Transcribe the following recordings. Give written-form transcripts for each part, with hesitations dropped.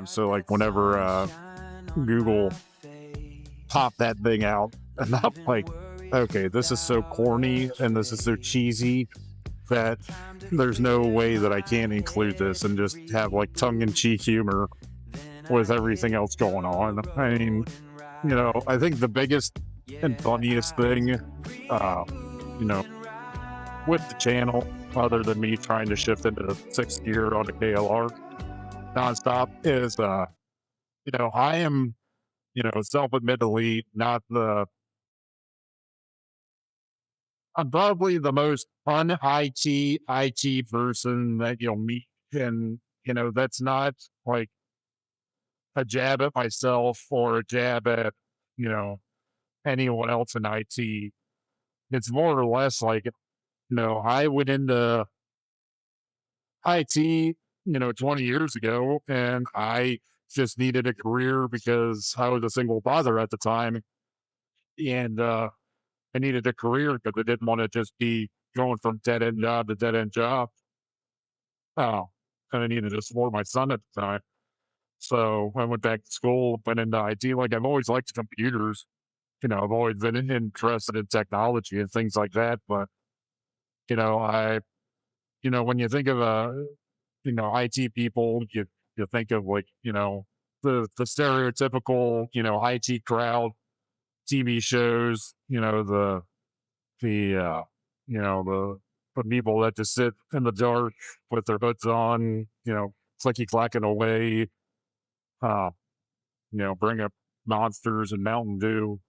So like whenever Google popped that thing out, and I'm like, okay, this is so corny and this is so cheesy that there's no way that I can't include this and just have like tongue-in-cheek humor with everything else going on. I mean, I think the biggest and funniest thing, you know, with the channel, other than me trying to shift into sixth gear on a KLR nonstop, is, I am, self-admittedly not I'm probably the most un-IT person that you'll meet. And, that's not like a jab at myself or a jab at, you know, anyone else in IT. It's more or less like, I went into IT, 20 years ago, and I just needed a career because I was a single father at the time. And I needed a career because I didn't want to just be going from dead end job to dead end job. Oh, and I needed to support my son at the time. So I went back to school, went into IT. Like I've always liked computers. I've always been interested in technology and things like that. But, I, when you think of, IT people, you think of like, the stereotypical, IT crowd, TV shows, the, the people that just sit in the dark with their hoods on, clicky clacking away, uh, bring up monsters and Mountain Dew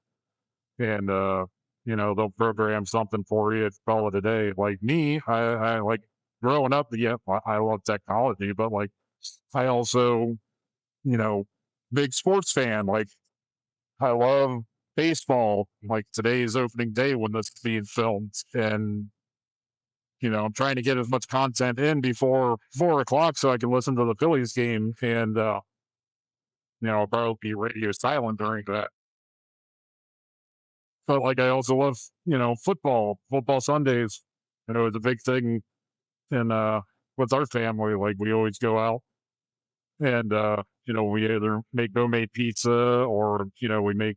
and, they'll program something for you, call it a day. Like me, I like growing up, yeah, I love technology, but like I also, you know, big sports fan. Like I love baseball. Like today's opening day when this is being filmed. And, I'm trying to get as much content in before 4 o'clock so I can listen to the Phillies game. And, I'll probably be radio silent during that. But like I also love, football Sundays. It's a big thing in with our family. Like we always go out and we either make homemade pizza or, we make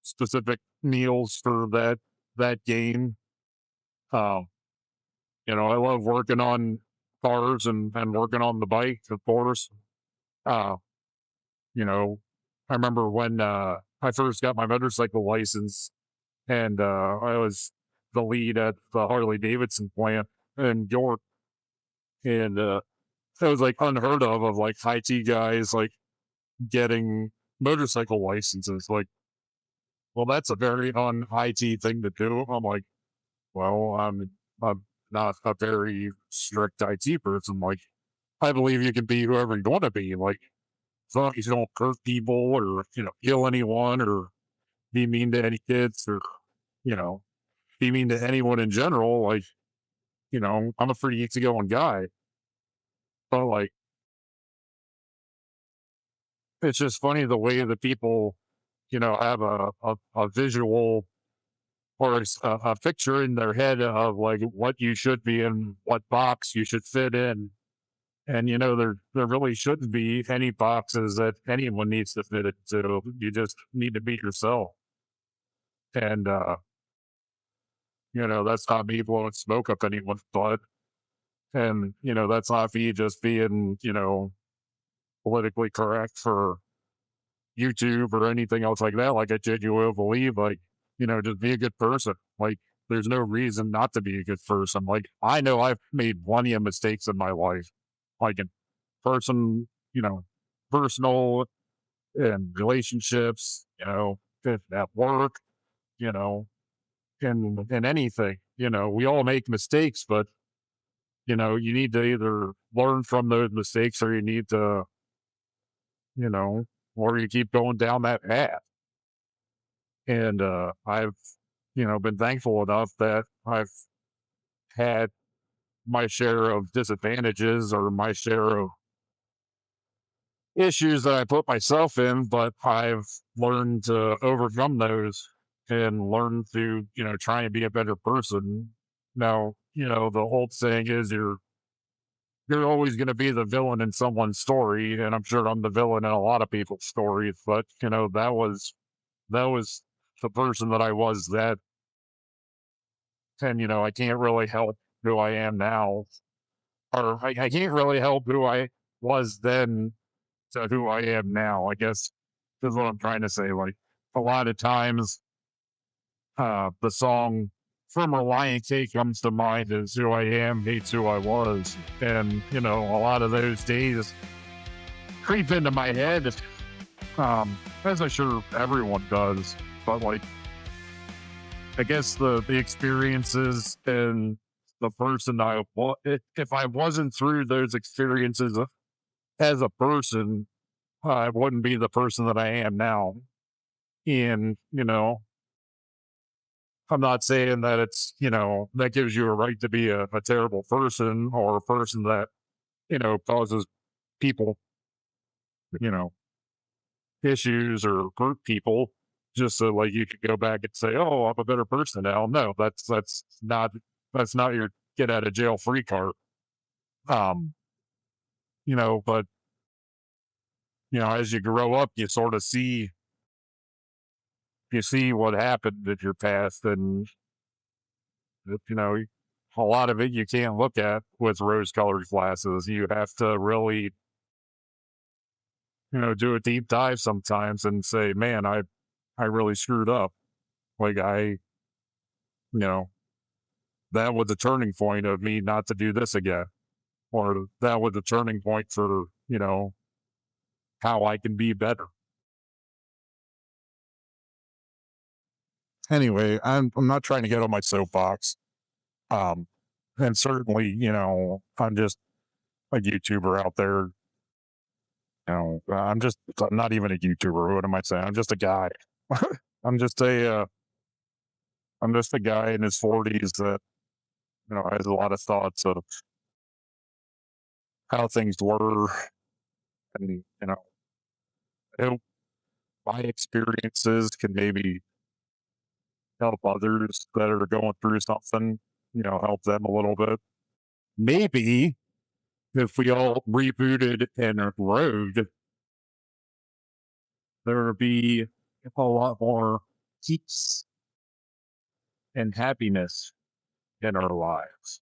specific meals for that game. Um, I love working on cars and working on the bike, of course. Uh, you know, I remember when I first got my motorcycle license and I was the lead at the Harley Davidson plant in York. And it was like unheard of like IT guys like getting motorcycle licenses. Like, well, that's a very un-IT thing to do. I'm like, well, I'm not a very strict IT person. Like, I believe you can be whoever you want to be. Like, as long as you don't hurt people or, kill anyone or be mean to any kids or, you know, be mean to anyone in general. Like, I'm a pretty easygoing guy. But like, it's just funny the way that people, have a visual or a picture in their head of like what you should be in, what box you should fit in. And there really shouldn't be any boxes that anyone needs to fit into. You just need to be yourself. And that's not me blowing smoke up anyone's butt. And that's not me just being politically correct for YouTube or anything else like that. Like I genuinely believe, like, just be a good person. Like there's no reason not to be a good person. Like I know I've made plenty of mistakes in my life, like in person, personal and relationships, at work, you know, in anything. We all make mistakes, but you need to either learn from those mistakes or you need to, you know, or you keep going down that path. And I've, been thankful enough that I've had my share of disadvantages or my share of issues that I put myself in, but I've learned to overcome those and learn to, try and be a better person. Now, the old saying is you're always going to be the villain in someone's story, and I'm sure I'm the villain in a lot of people's stories. But that was the person that I was then, and I can't really help who I am now, or I can't really help who I was then to who I am now. I guess is what I'm trying to say. Like a lot of times, the song from Reliant K comes to mind as who I am hates who I was. And, a lot of those days creep into my head, as I'm sure everyone does. But, like, I guess the experiences and the person if I wasn't through those experiences as a person, I wouldn't be the person that I am now. And, I'm not saying that that gives you a right to be a terrible person or a person that, causes people, you know, issues or hurt people just so like you could go back and say, oh, I'm a better person now. No, that's not your get out of jail free card. Um, but as you grow up, you see what happened in your past and a lot of it you can't look at with rose colored glasses. You have to really, do a deep dive sometimes and say, man, I really screwed up. Like you know, that was the turning point of me not to do this again. Or that was the turning point for, how I can be better. Anyway, I'm not trying to get on my soapbox. Um, and certainly, I'm just a YouTuber out there. I'm not even a YouTuber. What am I saying? I'm just a guy. I'm just I'm just a guy in his 40s that has a lot of thoughts of how things were, and I hope my experiences can maybe help others that are going through something. Help them a little bit. Maybe if we all rebooted and rode, there would be a lot more peace and happiness in our lives.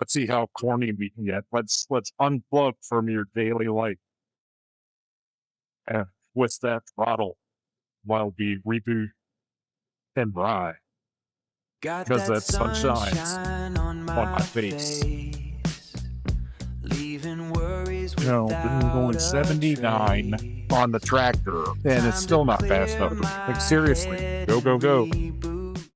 Let's see how corny we can get. Let's unplug from your daily life and with that throttle while we reboot and ride Got because that that sun shines sunshine on on my my face. leaving worries Been without going a 79 trace. on the tractor and it's Time still to not fast clear enough. my Like seriously, head go, and go, go. reboot